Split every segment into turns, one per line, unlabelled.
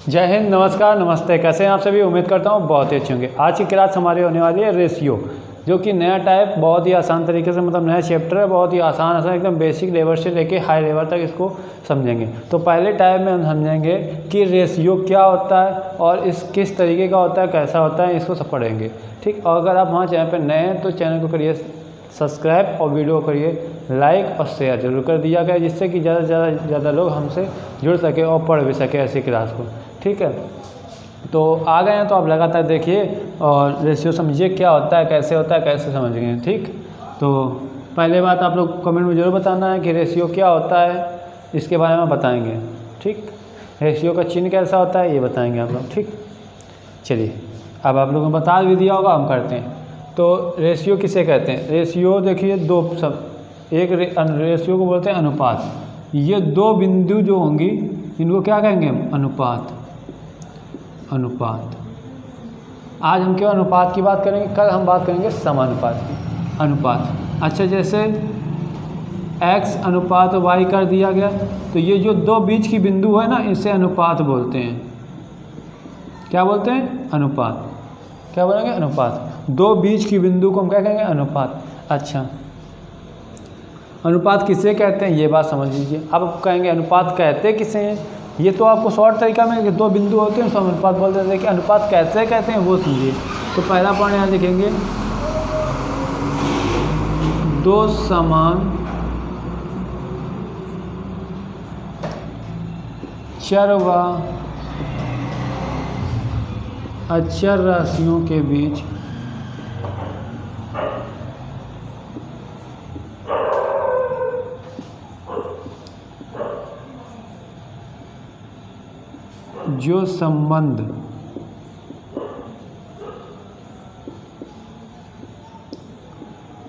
जय हिंद, नमस्कार, नमस्ते। कैसे हैं आप सभी? उम्मीद करता हूँ बहुत ही अच्छे होंगे। आज की क्लास हमारी होने वाली है रेशियो, जो कि नया टाइप बहुत ही आसान तरीके से, मतलब नया चैप्टर है, बहुत ही आसान एकदम बेसिक लेवल से लेके हाई लेवल तक इसको समझेंगे। तो पहले टाइप में हम समझेंगे कि रेशियो क्या होता है और इस किस तरीके का होता है, कैसा होता है, इसको सब पढ़ेंगे। ठीक। और अगर आप हमारे चैनल पर नए हैं तो चैनल को करिए सब्सक्राइब और वीडियो को करिए लाइक और शेयर जरूर कर दिया गया, जिससे कि ज़्यादा से ज़्यादा लोग हमसे जुड़ सके और पढ़ भी सके ऐसी क्लास को। ठीक है, तो आ गए हैं तो आप लगातार देखिए और रेशियो समझिए क्या होता है, कैसे होता है, कैसे समझेंगे। ठीक, तो पहले बात आप लोग कमेंट में ज़रूर बताना है कि रेशियो क्या होता है, इसके बारे में बताएंगे। ठीक, रेशियो का चिन्ह कैसा होता है ये बताएंगे आप लोग। ठीक, चलिए अब आप लोगों को बता भी दिया होगा, हम करते हैं। तो रेशियो किसे कहते हैं? रेशियो देखिए दो सब, एक रेशियो को बोलते हैं अनुपात। ये दो बिंदु जो होंगी इनको क्या कहेंगे हम? अनुपात। अनुपात। आज हम क्यों अनुपात की बात करेंगे, कल हम बात करेंगे समानुपात की। अनुपात, अच्छा, जैसे x अनुपात y कर दिया गया, तो ये जो दो बीच की बिंदु है ना, इसे अनुपात बोलते हैं। क्या बोलते हैं? अनुपात। क्या बोलेंगे? अनुपात। दो बीच की बिंदु को हम क्या कहेंगे? अनुपात। अच्छा, अनुपात किसे कहते हैं ये बात समझ लीजिए। अब कहेंगे अनुपात कहते किसे हैं, ये तो आपको शॉर्ट तरीका में दो बिंदु होते हैं तो हम अनुपात बोलते हैं, कि अनुपात कैसे कहते हैं वो समझिए। तो पहला पॉइंट यहाँ लिखेंगे, दो समान चर व अचर राशियों के बीच जो संबंध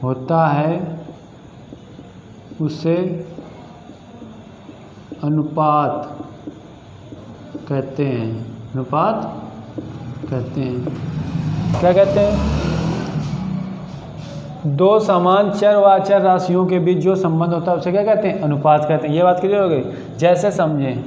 होता है उसे अनुपात कहते हैं। अनुपात कहते हैं। क्या कहते हैं? दो समान चर व अचर राशियों के बीच जो संबंध होता है उसे क्या कहते हैं? अनुपात कहते हैं। ये बात क्लियर हो गई? जैसे समझें।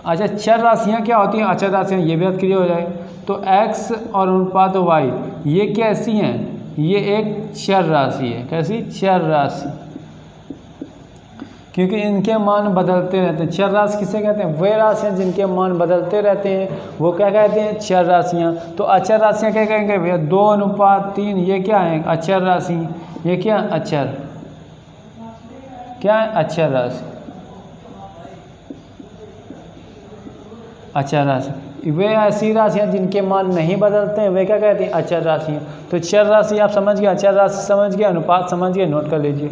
अच्छा, चर राशियाँ क्या होती हैं, अचर राशियाँ, ये भी बात क्लियर हो जाए। तो x और अनुपात y ये कैसी हैं? ये एक चर राशि है। कैसी? चर राशि, क्योंकि इनके मान बदलते रहते हैं। चर राशि किसे कहते हैं? वे राशियाँ जिनके मान बदलते रहते हैं वो क्या कहते हैं? चर राशियाँ। तो अचर राशियाँ क्या कहेंगे भैया? 2:3, ये क्या है? अचर राशि। ये क्या? अचर। क्या है? अचर राशि। अचर राशि। वे ऐसी राशियाँ जिनके मान नहीं बदलते हैं वे क्या कहते हैं? अचर राशियाँ। तो चर राशि आप समझ गए, अचर राशि समझ गए, अनुपात समझ गए, नोट कर लीजिए।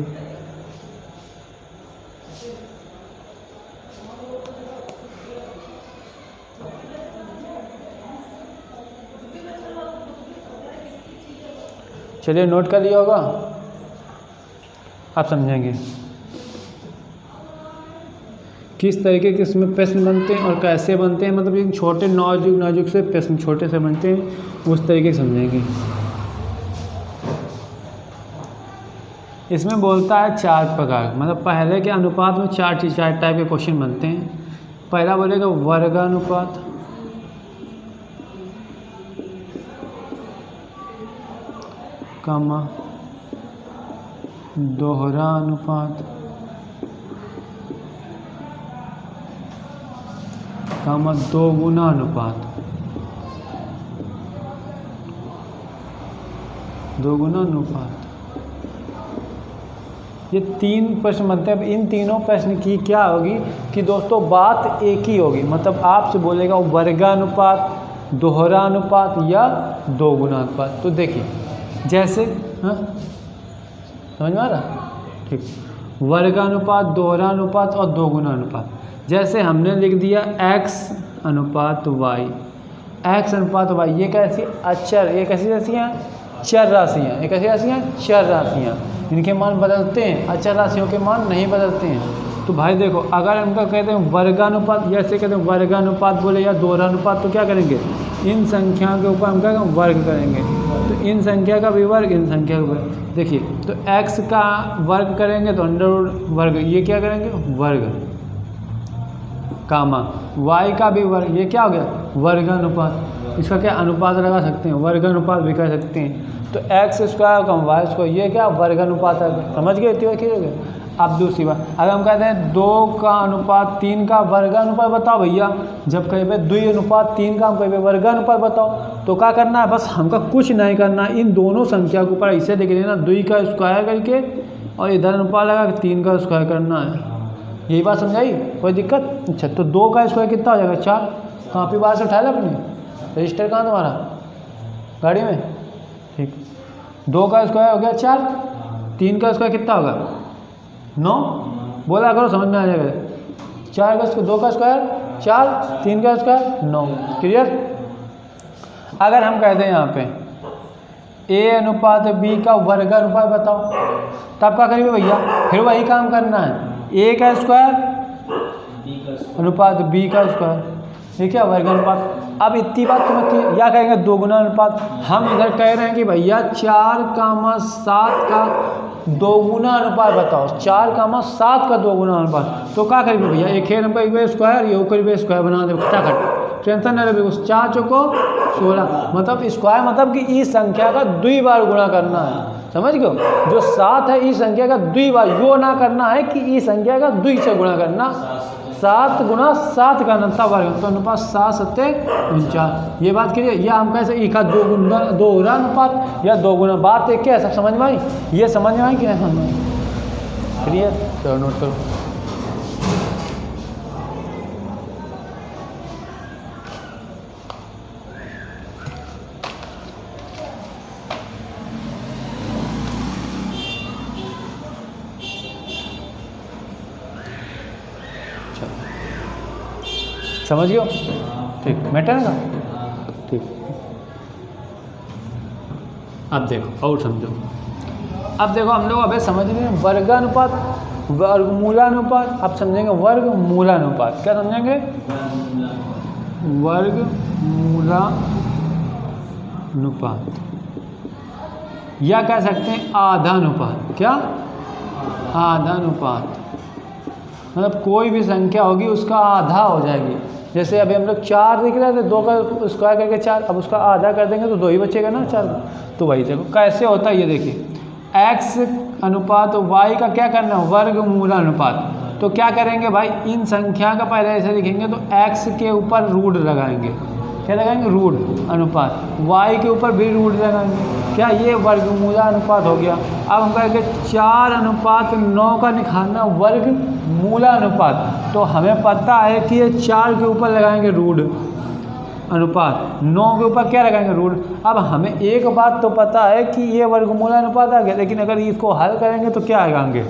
चलिए, नोट कर लिया होगा, आप समझेंगे किस तरीके के इसमें प्रश्न बनते हैं और कैसे बनते हैं। मतलब ये छोटे नाजुक से प्रश्न छोटे से बनते हैं, उस तरीके से समझेंगे। इसमें बोलता है 4 प्रकार, मतलब पहले के अनुपात में 4 टाइप के क्वेश्चन बनते हैं। पहला बोलेगा वर्गानुपात, कमा दोहरा अनुपात, कमा दोगुना अनुपात। दोगुना अनुपात, ये 3 प्रश्न बनते हैं। अब इन तीनों प्रश्न की क्या होगी कि दोस्तों बात एक ही होगी, मतलब आपसे बोलेगा वर्गानुपात, दोहरा अनुपात या दोगुना अनुपात। तो देखिए जैसे, हाँ समझ में आ रहा? ठीक, वर्गानुपात, दोहरा अनुपात और दोगुना अनुपात। जैसे हमने लिख दिया x अनुपात y, x अनुपात y, ये कैसी? अचर। ये कैसी राशियाँ? चर राशियाँ। ये कैसी राशियाँ? चर राशियाँ। इनके मान बदलते हैं, अचर राशियों के मान नहीं बदलते हैं। तो भाई देखो, अगर उनका कहते हैं वर्गानुपात, जैसे कहते हैं वर्गानुपात बोले या दोहरानुपात, तो क्या करेंगे? इन संख्याओं के ऊपर हम क्या वर्ग करेंगे। तो इन संख्या का भी वर्ग, इन संख्या का वर्ग। देखिए, तो x का वर्ग करेंगे तो अंडर रूट वर्ग, ये क्या करेंगे? वर्ग। कामा y का भी वर्ग, ये क्या हो गया वर्गानुपात। इसका क्या अनुपात लगा सकते हैं, वर्गानुपात भी कर सकते हैं। तो x स्क्वायर कम y स्क्वायर, ये क्या वर्गानुपात है, समझ गए इतनी बार हो। अब दूसरी बात, अगर हम कहते हैं 2 का अनुपात 3 का वर्गानुपात बताओ भैया, जब कहीं पे 2 अनुपात 3 का हम कहीं पे वर्गानुपात बताओ, तो क्या करना है, बस हमका कुछ नहीं करना है, इन दोनों संख्या के ऊपर ऐसे लिख लेना 2 का स्क्वायर करके और इधर अनुपात लगा के 3 का स्क्वायर करना है। यही बात समझाई, कोई दिक्कत। अच्छा, तो 2 का स्क्वायर कितना हो जाएगा 4। कापी बाहर से उठा लो अपनी, रजिस्टर कहाँ तुम्हारा, गाड़ी में, ठीक। 2 का स्क्वायर हो गया 4, 3 का स्क्वायर कितना होगा 9, बोला करो समझ में आ जाएगा। 4 का 2 का स्क्वायर 4, 3 का स्क्वायर 9, क्लियर। अगर हम कहते हैं यहाँ पे a अनुपात b का वर्गानुपात बताओ, तब क्या करेंगे भैया, फिर वही काम करना है, a का स्क्वायर अनुपात b का स्क्वायर, ठीक है वर्गानुपात। अब इतनी बात तो मत, या कहेंगे 2 गुना अनुपात। हम इधर कह रहे हैं कि भैया 4,7 का 2 गुना अनुपात बताओ, 4,7 का 2 गुना अनुपात। तो क्या करेंगे भैया, एक है नंबर स्क्वायर, ये ऊपर स्क्वायर बना दे फटाफट, टेंशन नहीं रहे। 4 चौको 16, मतलब स्क्वायर मतलब कि इस संख्या का 2 बार गुणा करना है, समझ गए। जो 7 है इस संख्या का 2 बार, यो ना करना है कि इस संख्या का 2 से गुणा करना, 7 गुना 7 का नंता वर्ग, तो अनुपात 7 7 49। ये बात करिए, या हम कैसे एक 2 गुना 2 अनुपात या 2 गुना, बात एक क्या सब समझ में आई, ये समझ में आई कि नहीं समझ में आई, क्लियर। चलो नोट करो। समझ गए, ठीक, मैटर ना, ठीक। अब देखो और समझो, अब देखो हम लोग अभी समझ रहे हैं वर्गानुपात, वर्गमूलानुपात। अब समझेंगे वर्गमूलानुपात, क्या समझेंगे, वर्गमूलानुपात, या कह सकते हैं आधानुपात। क्या, आधानुपात, मतलब कोई भी संख्या होगी उसका आधा हो जाएगी। जैसे अभी हम लोग 4 लिख रहे थे, 2 का स्क्वायर करके 4, अब उसका आधा कर देंगे तो 2 ही बचेगा ना 4 का। तो वही देखो कैसे होता है, ये देखिए x अनुपात y का क्या करना है वर्गमूलानुपात। तो क्या करेंगे भाई, इन संख्या का पहले ऐसे लिखेंगे तो x के ऊपर रूट लगाएंगे, क्या लगाएंगे रूट अनुपात, y के ऊपर भी रूट लगाएंगे, क्या ये वर्गमूलानुपात हो गया। अब हम कहेंगे 4:9 का निकालना वर्गमूलानुपात, तो हमें पता है कि ये 4 के ऊपर लगाएंगे रूट अनुपात, 9 के ऊपर क्या लगाएंगे रूट। अब हमें एक बात तो पता है कि ये वर्गमूलानुपात आ गया, लेकिन अगर इसको हल करेंगे तो क्या आएगा आगे,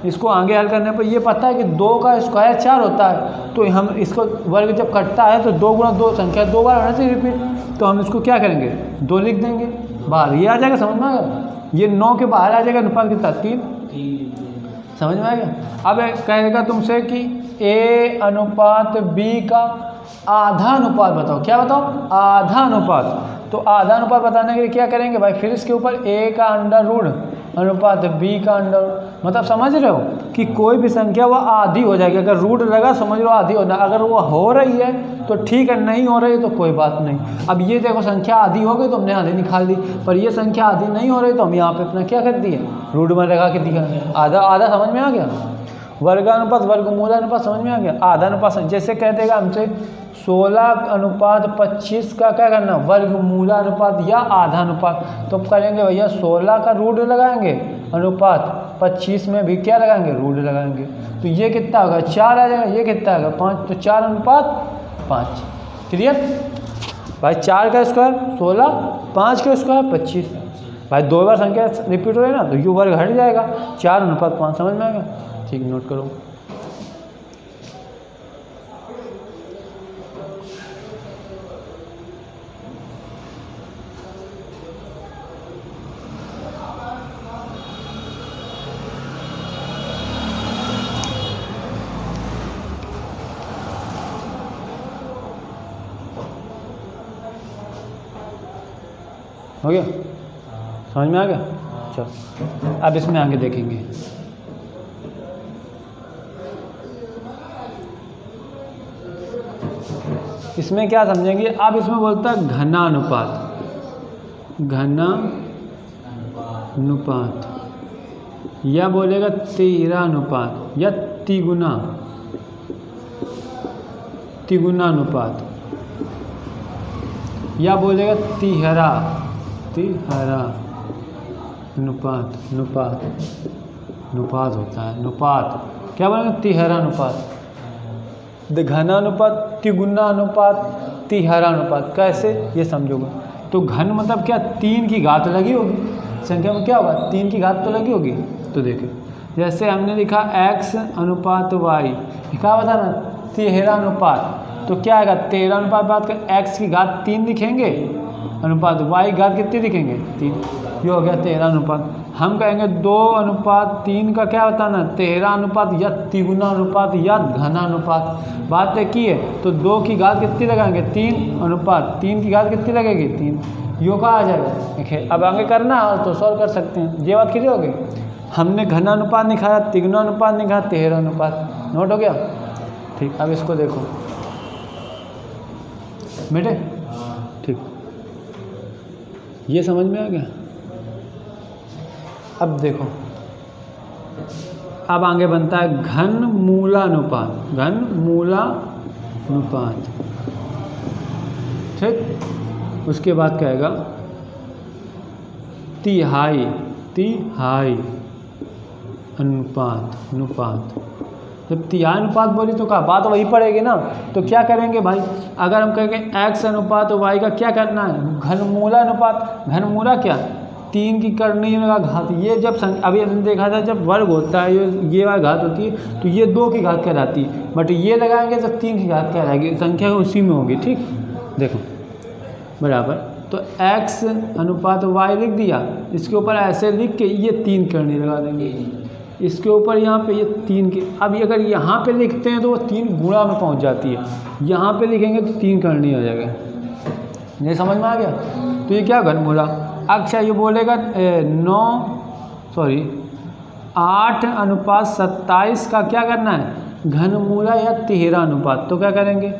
इसको आगे हल करने पर ये पता है कि 2 का स्क्वायर 4 होता है, तो हम इसको वर्ग जब कटता है तो 2 गुना 2 संख्या 2 बार होना चाहिए रिपीट, तो हम इसको क्या करेंगे 2 लिख देंगे बाहर, ये आ जाएगा, समझ में आएगा। ये 9 के बाहर आ जाएगा, अनुपात कितना 3, समझ में आएगा। अब कहेगा तुमसे कि a अनुपात b का आधा अनुपात बताओ, क्या बताओ आधा अनुपात। तो आधा अनुपात बताने के लिए क्या करेंगे भाई, फिर इसके ऊपर a का अंडर रूट अनुपात b का अंडर, मतलब समझ रहे हो कि कोई भी संख्या वह आधी हो जाएगी, अगर रूट लगा समझ लो आधी होना, अगर वो हो रही है तो ठीक है, नहीं हो रही है तो कोई बात नहीं। अब ये देखो संख्या आधी हो गई तो हमने आधी निकाल दी, पर ये संख्या आधी नहीं हो रही तो हम यहाँ पे अपना क्या कर दिए रूट में लगा के दिया, आधा आधा समझ में आ गया। वर्गानुपात वर्गमूलानुपात समझ में आ गया। आधा अनुपात जैसे कह देगा हमसे 16:25 का क्या करना वर्गमूलानुपात या आधा अनुपात, तो करेंगे भैया 16 का रूट लगाएंगे अनुपात 25 में भी क्या लगाएंगे रूट लगाएंगे, तो ये कितना होगा 4 आ जाएगा, ये कितना होगा 5, तो 4:5। क्लियर भाई, 4 का स्क्वायर 16, 5 का स्क्वायर 25, भाई 2 बार संख्या रिपीट हो रही है ना, तो यू वर्ग हट जाएगा 4:5, समझ में आएगा। ठीक, नोट करो। हो गया, समझ में आ गया। चलो अब इसमें आगे देखेंगे। इसमें क्या समझेंगे, अब इसमें बोलता है घनानुपात, घनानुपात, या बोलेगा तिहरानुपात या तिगुनानुपात, या बोलेगा तिहरानुपात, नुपात होता है, नुपात क्या बोलेंगे, तिहरानुपात, घनानुपात, तिगुनानुपात, तिहरानुपात। कैसे ये समझोगे, तो घन मतलब क्या, 3 की घात लगी होगी, संख्या में क्या होगा 3 की घात तो लगी होगी। तो देखिए जैसे हमने लिखा x अनुपात y, क्या बता ना, तिहरानुपात, तो क्या आएगा, 13 अनुपात बात कर x की घात 3 लिखेंगे, अनुपात y की घात कितनी लिखेंगे 3, ये हो गया 13 अनुपात। हम कहेंगे 2 अनुपात 3 का क्या बताना, 13 अनुपात या तिगुनानुपात या घनानुपात, बात है की है। तो 2 की घात कितनी लगाएंगे 3 अनुपात 3 की घात कितनी लगेगी 3, यो का आ जाएगा। देखिए अब आगे करना है तो सॉल्व कर सकते हैं, ये बात क्लियर हो गई। हमने घनानुपात निकाला, तिगुनानुपात निकाला, तिहरानुपात, नोट हो गया। ठीक, अब इसको देखो बेटे, ठीक, ये समझ में आ गया। अब देखो, अब आगे बनता है घनमूलानुपात, घनमूलानुपात, ठीक। उसके बाद कहेगा तिहाई अनुपात। जब तिहाई अनुपात बोली तो क्या बात वही पड़ेगी ना। तो क्या करेंगे भाई, अगर हम कहेंगे x अनुपात y का क्या करना है, घनमूलानुपात। घनमूला क्या, 3 की करणीय का घात। ये जब अभी हमने देखा था जब वर्ग होता है ये वाली घात होती है तो ये 2 की घात कहलाती है, बट ये लगाएंगे तो 3 की घात कहलाएगी, संख्या उसी में होगी। ठीक, देखो बराबर, तो x अनुपात y लिख दिया, इसके ऊपर ऐसे लिख के ये 3 करनी लगा देंगे, इसके ऊपर यहाँ पे ये 3 की। अब अगर यहाँ पे लिखते हैं तो वो 3 गुणा में पहुँच जाती है, यहाँ पे लिखेंगे तो 3 करनी हो जाएगा। ये समझ में आ गया। तो ये क्या घनमूला। अच्छा ये बोलेगा 8 अनुपात 27 का क्या करना है, घनमूला या तिहरानुपात। तो क्या करेंगे,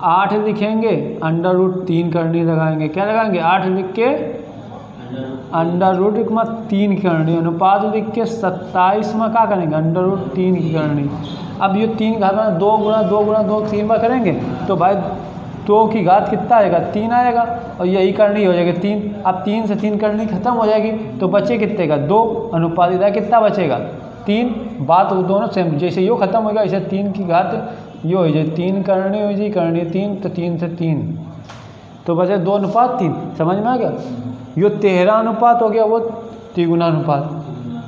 8 लिखेंगे, √3 करनी लगाएंगे, क्या लगाएंगे 8 लिख के √3 करनी, अनुपात लिख के 27 में क्या करेंगे √3 की करनी। अब ये 3 घात में 2 गुणा 2 3 बार करेंगे तो भाई 2 की घात कितना आएगा 3 आएगा, और यही करनी हो जाएगी 3। अब 3 से 3 करनी खत्म हो जाएगी तो बचे कितने का 2, अनुपात इधर कितना बचेगा 3। बात दोनों सेम, जैसे यो खत्म होगा इसे 3 की घात यो हो जाए 3 करनी हो जाए, करनी 3 तो 3 से 3 तो बचे 2 अनुपात 3। समझ में आ गया। यो 13 अनुपात हो गया, वो तिगुनानुपात,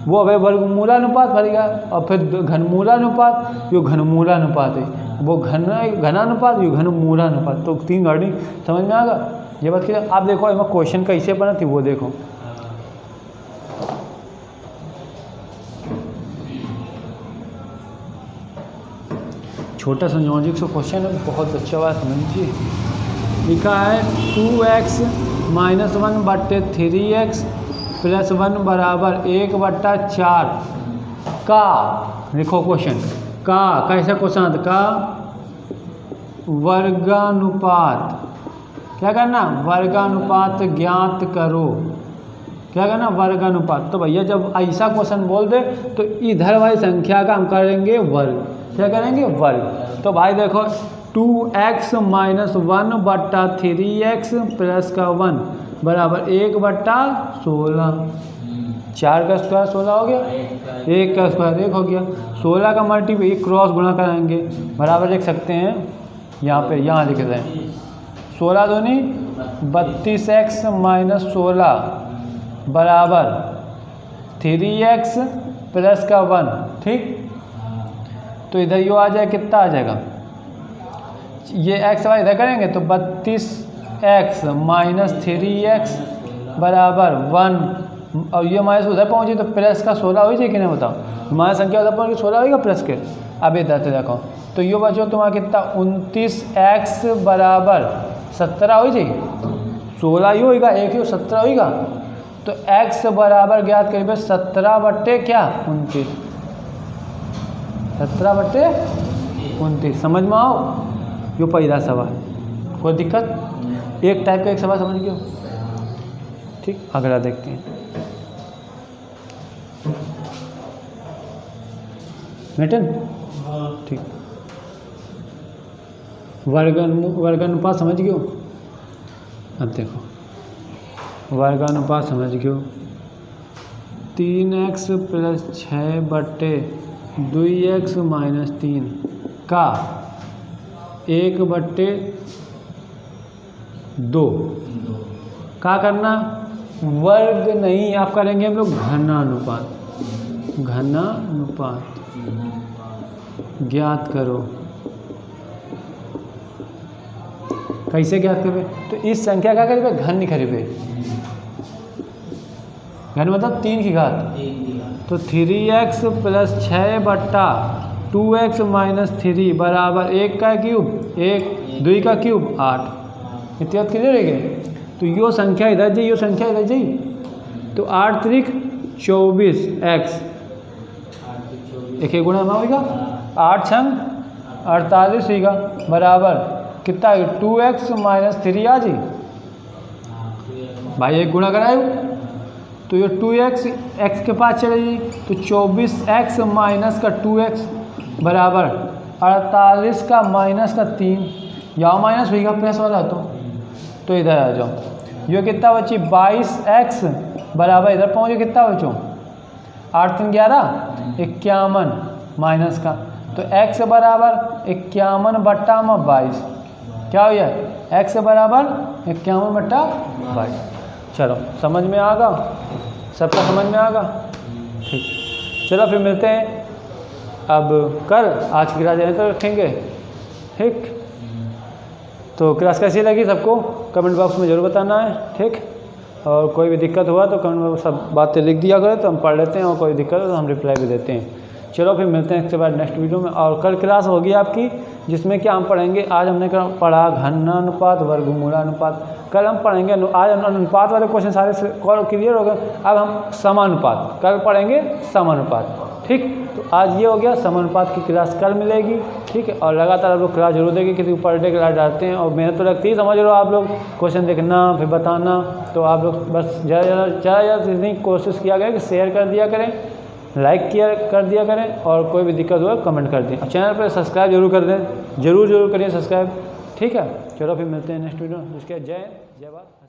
वो अब वर्गमूलानुपात भर गया, और फिर घनमूलानुपात, यो घनमूलानुपात है, वो घनानुपात, यो घनमूलानुपात। तो 3 गाड़ी समझ में आ गया। ये बात की आप देखो इसमें क्वेश्चन कैसे बना थी वो देखो। छोटा संयोजक से क्वेश्चन है, बहुत अच्छा बात समझिए। लिखा है 2x - 1/3x + 1 बराबर 1/4 का, लिखो क्वेश्चन का, कैसा क्वेश्चन का वर्गानुपात, क्या करना वर्गानुपात ज्ञात करो, क्या करना वर्गानुपात। तो भैया जब ऐसा क्वेश्चन बोल दे तो इधर वाली संख्या का हम करेंगे वर्ग, क्या करेंगे वर्ग। तो भाई देखो 2x - 1/3x + 1 बराबर 1/16, 4 का स्क्वायर 16 हो गया, 1 का स्क्वायर 1 हो गया, 16 का मल्टीपल 1 क्रॉस गुणा कराएंगे, बराबर लिख सकते हैं यहाँ पे, यहाँ लिख रहे हैं 16 दूनी 32x - 16 बराबर 3x + 1। ठीक, तो इधर यो आ जाए, कितना आ जाएगा, ये x y इधर करेंगे तो 32x - 3x बराबर 1, और ये माइनस उधर पहुँचे तो प्लस का 16 हो जाएगी, नहीं बताओ हमारी संख्या उधर पहुँच 16 होगा प्लस के। अब इधर से देखो तो ये बचो तुम्हारा कितना 29x बराबर 17 हो जाएगी, 16 ही होगा, 1 ही 17 होगा। तो x बराबर ज्ञात करिए 17/29, 17/29। समझ में आओ, यो पहला सवाल। कोई दिक्कत? एक टाइप का एक सवाल समझ गए? ठीक, अगला देखते हैं। मेटन ठीक, वर्गानुपात समझ गए? अब देखो वर्गानुपात समझ गए, 3x + 6/2x - 3 का 1/2 का करना, वर्ग नहीं, आप करेंगे हम लोग घनानुपात। घनानुपात ज्ञात करो। कैसे ज्ञात करें? तो इस संख्या का करेंगे घन नहीं करेंगे, घन मतलब 3 की घात। तो 3x + 6/2x - 3 बराबर 1 का क्यूब, 1 2 का क्यूब 8। इतना क्लियर है क्या? तो यो संख्या इधर जाइए, यो संख्या इधर जाइए, तो 8 त्रिक 24x, एक गुणा में होगा 8 छंग 48 होगा बराबर कितना 2x - 3 आ जी भाई, एक गुणा कराए तो ये 2x x के पास चले जाइए, तो 24x - 2x बराबर 48 का -3, यहाँ माइनस होगा प्लस वाला। तो इधर आ जाओ, ये कितना बची 22x बराबर इधर पहुँचे कितना बचो 8 3 11 51 माइनस का, तो x बराबर 51/22 क्या हो जाए, x बराबर 51/22। चलो समझ में आगा, सबका समझ में आगा? ठीक, चलो फिर मिलते हैं अब कल। आज की क्लास यहीं तो रखेंगे। ठीक, तो क्लास कैसी लगी सबको कमेंट बॉक्स में ज़रूर बताना है। ठीक, और कोई भी दिक्कत हुआ तो कमेंट में सब बातें लिख दिया करें तो हम पढ़ लेते हैं, और कोई दिक्कत हो तो हम रिप्लाई भी देते हैं। चलो फिर मिलते हैं इसके बाद नेक्स्ट वीडियो में। और कल क्लास होगी आपकी जिसमें क्या हम पढ़ेंगे, आज हमने पढ़ा घनानुपात वर्गमूलानुपात, कल हम पढ़ेंगे आज अनुपात वाले क्वेश्चन सारे क्लियर हो गए। अब हम समानुपात कल पढ़ेंगे, समानुपात। ठीक, तो आज ये हो गया, समानुपात की क्लास कल मिलेगी। ठीक है, और लगातार आप लोग क्लास जरूर देंगे, किसी पर डे क्लास डालते हैं और मेहनत तो लगती है, समझ लो आप लोग क्वेश्चन देखना फिर बताना। तो आप लोग बस ज़्यादा इतनी कोशिश किया गया कि शेयर कर दिया करें, लाइक कर दिया करें, और कोई भी दिक्कत हुआ कमेंट कर दें, और चैनल पर सब्सक्राइब जरूर कर दें, जरूर करिए सब्सक्राइब। ठीक है, चलो फिर मिलते हैं नेक्स्ट वीडियो में। उसके जय भारत।